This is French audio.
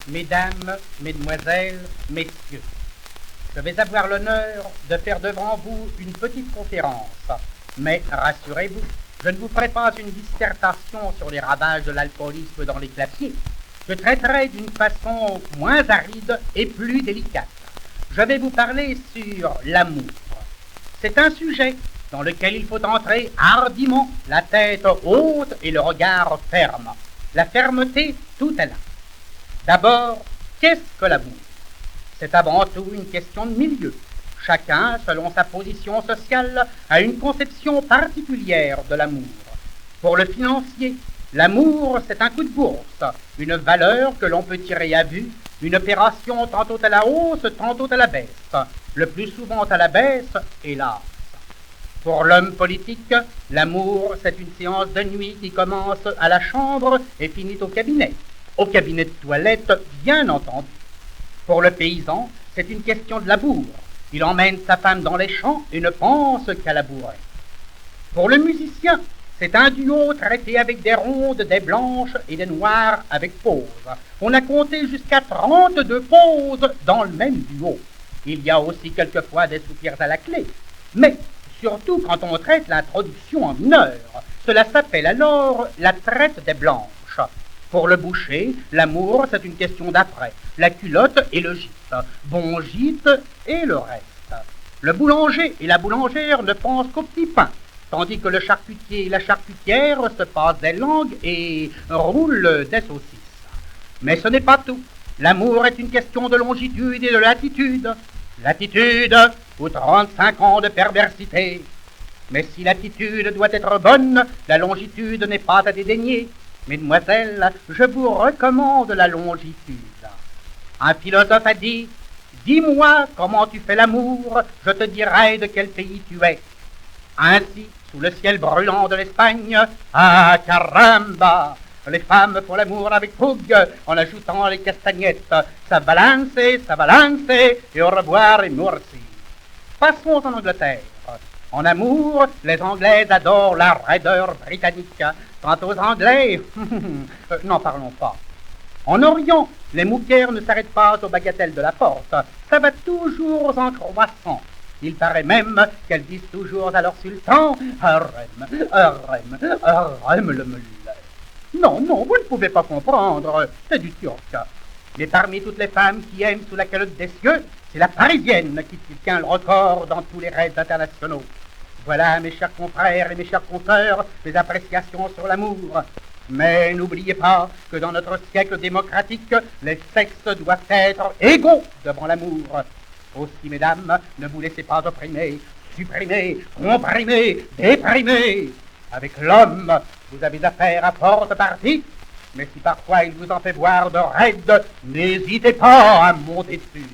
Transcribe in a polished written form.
Mesdames, Mesdemoiselles, Messieurs, je vais avoir l'honneur de faire devant vous une petite conférence, mais rassurez-vous, je ne vous ferai pas une dissertation sur les ravages de l'alcoolisme dans les clapiers. Je traiterai d'une façon moins aride et plus délicate. Je vais vous parler sur l'amour. C'est un sujet dans lequel il faut entrer hardiment, la tête haute et le regard ferme. La fermeté, tout est là. D'abord, qu'est-ce que l'amour? C'est avant tout une question de milieu. Chacun, selon sa position sociale, a une conception particulière de l'amour. Pour le financier, l'amour, c'est un coup de bourse, une valeur que l'on peut tirer à vue, une opération tantôt à la hausse, tantôt à la baisse, le plus souvent à la baisse, hélas. Pour l'homme politique, l'amour, c'est une séance de nuit qui commence à la chambre et finit au cabinet de toilette, bien entendu. Pour le paysan, c'est une question de labour. Il emmène sa femme dans les champs et ne pense qu'à labourer. Pour le musicien, c'est un duo traité avec des rondes, des blanches et des noires avec pause. On a compté jusqu'à 32 pauses dans le même duo. Il y a aussi quelquefois des soupirs à la clé. Mais, surtout quand on traite l'introduction en mineur, cela s'appelle alors la traite des blanches. Pour le boucher, l'amour, c'est une question d'après. La culotte et le gîte. Bon gîte et le reste. Le boulanger et la boulangère ne pensent qu'au petit pain, tandis que le charcutier et la charcutière se passent des langues et roulent des saucisses. Mais ce n'est pas tout. L'amour est une question de longitude et de latitude. Latitude ou 35 ans de perversité. Mais si l'attitude doit être bonne, la longitude n'est pas à dédaigner. Mesdemoiselles, je vous recommande la longitude. Un philosophe a dit, « Dis-moi comment tu fais l'amour, je te dirai de quel pays tu es. » Ainsi, sous le ciel brûlant de l'Espagne, ah caramba, les femmes font l'amour avec fougue, en ajoutant les castagnettes. Ça balance, et au revoir et merci. Passons en Angleterre. En amour, les Anglaises adorent la raideur britannique. Quant aux Anglais, n'en parlons pas. En Orient, les mouquères ne s'arrêtent pas aux bagatelles de la porte. Ça va toujours en croissant. Il paraît même qu'elles disent toujours à leur sultan « Harem le meuleur ». Non, vous ne pouvez pas comprendre, c'est du turc. Mais parmi toutes les femmes qui aiment sous la calotte des cieux, c'est la parisienne qui tient le record dans tous les raids internationaux. Voilà, mes chers confrères et mes chers consoeurs, mes appréciations sur l'amour. Mais n'oubliez pas que dans notre siècle démocratique, les sexes doivent être égaux devant l'amour. Aussi, mesdames, ne vous laissez pas opprimer, supprimer, comprimer, déprimer. Avec l'homme, vous avez affaire à forte partie, mais si parfois il vous en fait voir de raides, n'hésitez pas à monter dessus.